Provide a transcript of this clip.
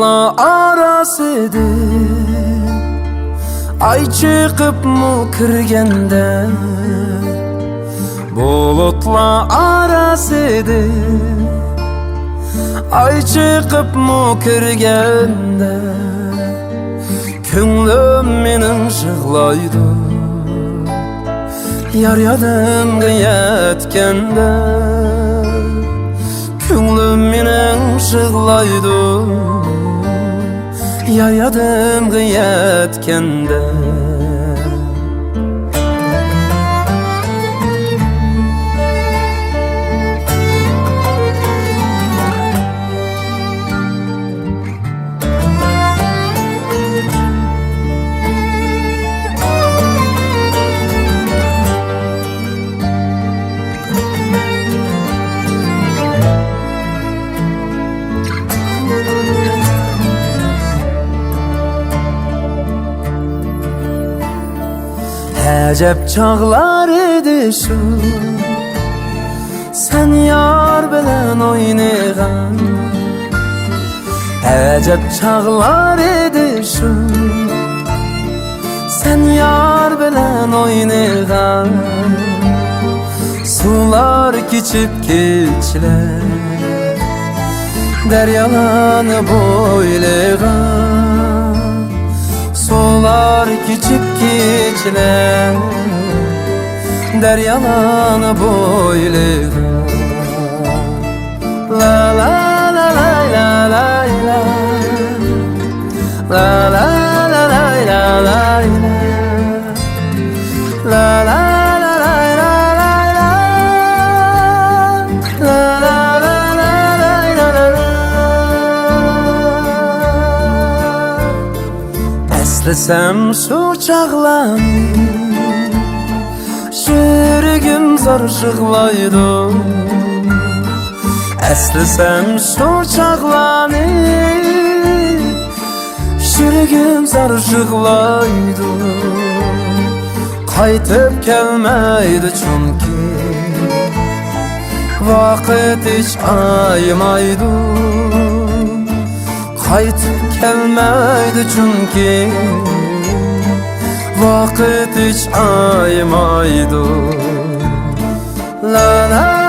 bulutla arasıydı. Ay çıkıp mu kirgende, bulutla arasıydı. Ay çıkıp mu kirgende, könglim menin şıglaydı. Yar yadımga yetkende, könglim menin şıglaydı. Yar yadımga yetkende. Acep çağlar idi şu, sen yar bilen oynayan. Acep çağlar idi şu, sen yar bilen oynayan. Sular keçip keçler, deryalarni boylagan. Sular keçip keçler, deryalarni boylagan. La la la la la la la, la la la la la la, la la la la la la, la la la la la la. Eslasam şu çağlarni, yüragim zor yig'laydi. Eslasam şu çağlarni, yüragim zor yig'laydi. Qaytib kelmaydi chunki vaqt hiç aymaydi. Qaytib kelmaydi chunki vaqt hiç aymaydi. La la